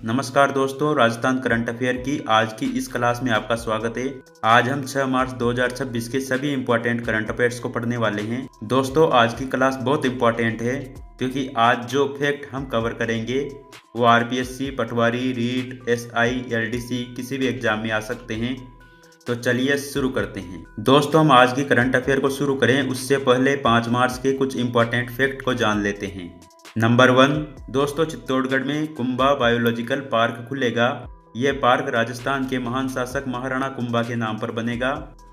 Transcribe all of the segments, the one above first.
नमस्कार दोस्तों, Rajasthan current affair की आज की इस क्लास में आपका स्वागत है। आज हम 6 मार्च 2026 के सभी इम्पोर्टेंट करंट अफेयर्स को पढ़ने वाले हैं। दोस्तों, आज की क्लास बहुत इम्पोर्टेंट है क्योंकि आज जो फैक्ट हम कवर करेंगे वो आरपीएससी, पटवारी, रीट, एसआई, एलडीसी किसी भी एग्जाम में आ सकते हैं। तो चलिए शुरू करते हैं। दोस्तों, हम आज की करंट अफेयर को शुरू करें उससे पहले 5 मार्च के कुछ इम्पोर्टेंट फैक्ट को जान लेते हैं। नंबर 1, दोस्तों चित्तौड़गढ़ में कुंभा बायोलॉजिकल पार्क खुलेगा। यह पार्क राजस्थान के महान शासक महाराणा कुंभा के नाम पर बनेगा,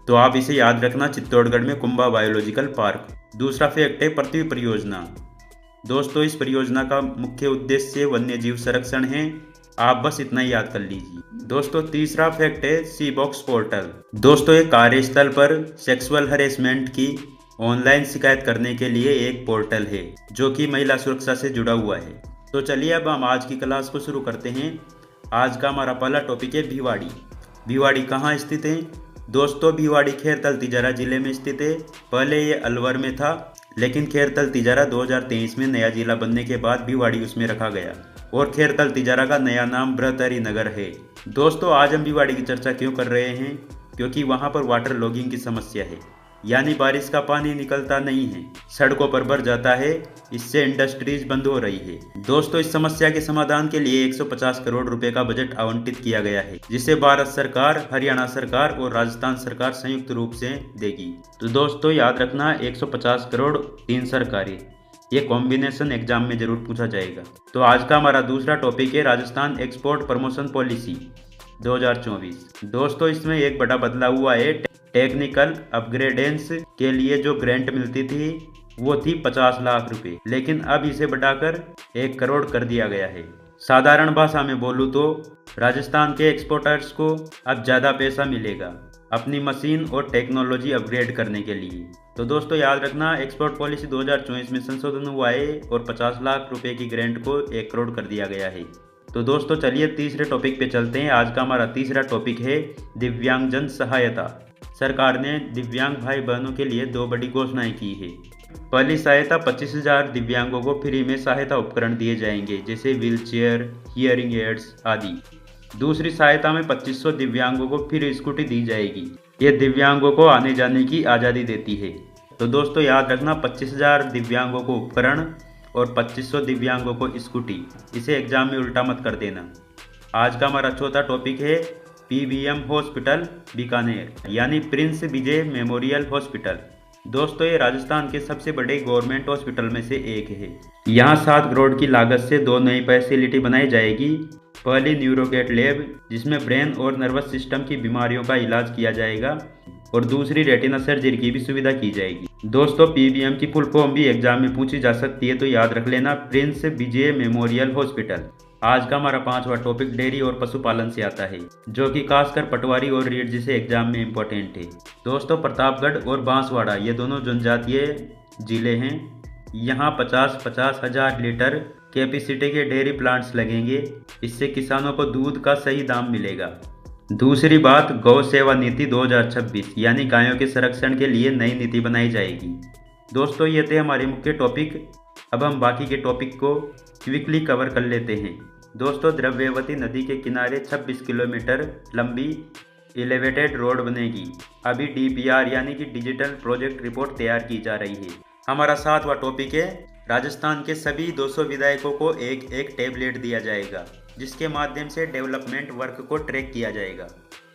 तो आप इसे याद रखना, चित्तौड़गढ़ में कुंभा बायोलॉजिकल पार्क। दूसरा फैक्ट है पृथ्वी परियोजना। दोस्तों, इस परियोजना का मुख्य उद्देश्य वन्य जीव संरक्षण है। आप बस इतना ही याद कर लीजिए। दोस्तों, तीसरा फैक्ट है सी बॉक्स पोर्टल। दोस्तों, एक कार्यस्थल पर सेक्सुअल हरेसमेंट की ऑनलाइन शिकायत करने के लिए एक पोर्टल है जो कि महिला सुरक्षा से जुड़ा हुआ है। तो चलिए अब हम आज की क्लास को शुरू करते हैं। आज का हमारा पहला टॉपिक है भिवाड़ी। भिवाड़ी कहाँ स्थित है? दोस्तों, भिवाड़ी खैरतल तिजारा जिले में स्थित है। पहले ये अलवर में था, लेकिन खैरतल तिजारा 2023 में नया जिला बनने के बाद भिवाड़ी उसमें रखा गया और खैरतल तिजारा का नया नाम बृहत्तरी नगर है। दोस्तों, आज हम भिवाड़ी की चर्चा क्यों कर रहे हैं? क्योंकि वहाँ पर वाटर लॉगिंग की समस्या है, यानी बारिश का पानी निकलता नहीं है, सड़कों पर भर जाता है। इससे इंडस्ट्रीज बंद हो रही है। दोस्तों, इस समस्या के समाधान के लिए 150 करोड़ रुपए का बजट आवंटित किया गया है, जिसे भारत सरकार, हरियाणा सरकार और राजस्थान सरकार संयुक्त रूप से देगी। तो दोस्तों याद रखना, 150 करोड़ 3 सरकारें, ये कॉम्बिनेशन एग्जाम में जरूर पूछा जाएगा। तो आज का हमारा दूसरा टॉपिक है राजस्थान एक्सपोर्ट प्रमोशन पॉलिसी 2024। दोस्तों, इसमें एक बड़ा बदलाव हुआ है। टेक्निकल अपग्रेडेंस के लिए जो ग्रांट मिलती थी वो थी 50 लाख रुपए, लेकिन अब इसे बढ़ाकर 1 करोड़ कर दिया गया है। साधारण भाषा में बोलूँ तो राजस्थान के एक्सपोर्टर्स को अब ज़्यादा पैसा मिलेगा अपनी मशीन और टेक्नोलॉजी अपग्रेड करने के लिए। तो दोस्तों याद रखना, एक्सपोर्ट पॉलिसी 2024 में संशोधन हुआ है और 50 लाख रुपए की ग्रांट को 1 करोड़ कर दिया गया है। तो दोस्तों चलिए तीसरे टॉपिक पे चलते हैं। आज का हमारा तीसरा टॉपिक है दिव्यांगजन सहायता। सरकार ने दिव्यांग भाई बहनों के लिए 2 बड़ी घोषणाएं की है। पहली सहायता 25,000 दिव्यांगों को फ्री में सहायता उपकरण दिए जाएंगे, जैसे व्हील चेयर, हियरिंग एड्स आदि। दूसरी सहायता में 2500 दिव्यांगों को फ्री स्कूटी दी जाएगी। ये दिव्यांगों को आने जाने की आज़ादी देती है। तो दोस्तों याद रखना, 25,000 दिव्यांगों को उपकरण और 2500 दिव्यांगों को स्कूटी। इसे एग्जाम में उल्टा मत कर देना। आज का हमारा चौथा टॉपिक है पीबीएम हॉस्पिटल बीकानेर, यानी प्रिंस विजय मेमोरियल हॉस्पिटल। दोस्तों, ये राजस्थान के सबसे बड़े गवर्नमेंट हॉस्पिटल में से एक है। यहाँ 7 करोड़ की लागत से 2 नई फैसिलिटी बनाई जाएगी। पहली न्यूरोकेट लैब, जिसमें ब्रेन और नर्वस सिस्टम की बीमारियों का इलाज किया जाएगा, और दूसरी रेटिना सर्जरी की भी सुविधा की जाएगी। दोस्तों, पीबीएम की फुल फॉर्म भी एग्जाम में पूछी जा सकती है, तो याद रख लेना, प्रिंस विजय मेमोरियल हॉस्पिटल। आज का हमारा 5वां टॉपिक डेयरी और पशुपालन से आता है, जो कि खासकर पटवारी और रीढ़ जैसे एग्जाम में इम्पोर्टेंट है। दोस्तों, प्रतापगढ़ और बांसवाड़ा ये दोनों जनजातीय जिले हैं। यहाँ 50-50 हजार लीटर कैपेसिटी के डेयरी प्लांट्स लगेंगे। इससे किसानों को दूध का सही दाम मिलेगा। दूसरी बात, गौ सेवा नीति 2026, यानी गायों के संरक्षण के लिए नई नीति बनाई जाएगी। दोस्तों, ये थे हमारे मुख्य टॉपिक। अब हम बाकी के टॉपिक को क्विकली कवर कर लेते हैं। दोस्तों, द्रव्यवती नदी के किनारे 26 किलोमीटर लंबी एलिवेटेड रोड बनेगी। अभी डीपीआर यानी कि डिजिटल प्रोजेक्ट रिपोर्ट तैयार की जा रही है। हमारा 7वां टॉपिक है राजस्थान के सभी 200 विधायकों को एक एक टैबलेट दिया जाएगा, जिसके माध्यम से डेवलपमेंट वर्क को ट्रैक किया जाएगा।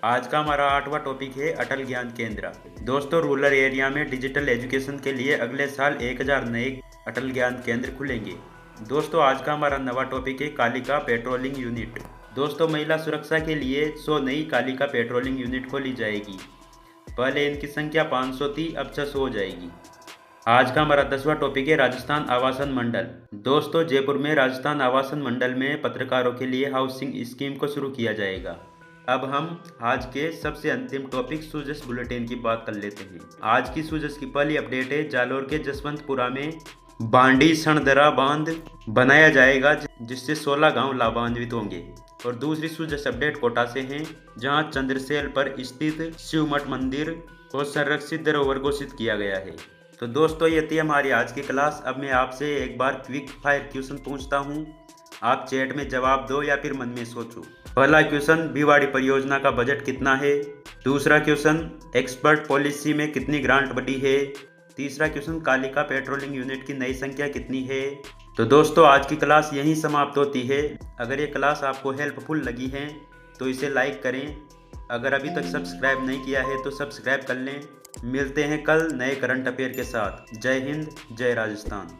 आज का हमारा 8वां टॉपिक है अटल ज्ञान केंद्र। दोस्तों, रूरल एरिया में डिजिटल एजुकेशन के लिए अगले साल 1000 नए अटल ज्ञान केंद्र खुलेंगे। दोस्तों, आज का हमारा 9वां टॉपिक है कालिका पेट्रोलिंग यूनिट। दोस्तों, महिला सुरक्षा के लिए 100 नई कालिका पेट्रोलिंग यूनिट खोली जाएगी। पहले इनकी संख्या 500 थी, अब 600 हो जाएगी। आज का हमारा 10वां टॉपिक है राजस्थान आवासन मंडल। दोस्तों, जयपुर में राजस्थान आवासन मंडल में पत्रकारों के लिए हाउसिंग स्कीम को शुरू किया जाएगा। अब हम आज के सबसे अंतिम टॉपिक सूजस बुलेटिन की बात कर लेते हैं। आज की सूजस की पहली अपडेट है जालोर के जसवंतपुरा में बांडी सणदरा बांध बनाया जाएगा, जिससे 16 गांव लाभान्वित होंगे। और दूसरी सूजस अपडेट कोटा से है, जहां चंद्रसेल पर स्थित शिव मठ मंदिर को संरक्षित धरोहर घोषित किया गया है। तो दोस्तों, ये थी हमारी आज की क्लास। अब मैं आपसे एक बार क्विक फायर क्वेश्चन पूछता हूँ आप चैट में जवाब दो या फिर मन में सोचो। पहला क्वेश्चन, भिवाड़ी परियोजना का बजट कितना है। दूसरा क्वेश्चन, एक्सपर्ट पॉलिसी में कितनी ग्रांट बढ़ी है। तीसरा क्वेश्चन, कालिका पेट्रोलिंग यूनिट की नई संख्या कितनी है। तो दोस्तों आज की क्लास यहीं समाप्त होती है। अगर ये क्लास आपको हेल्पफुल लगी है तो इसे लाइक करें। अगर अभी तक सब्सक्राइब नहीं किया है तो सब्सक्राइब कर लें। मिलते हैं कल नए करंट अफेयर के साथ। जय हिंद, जय राजस्थान।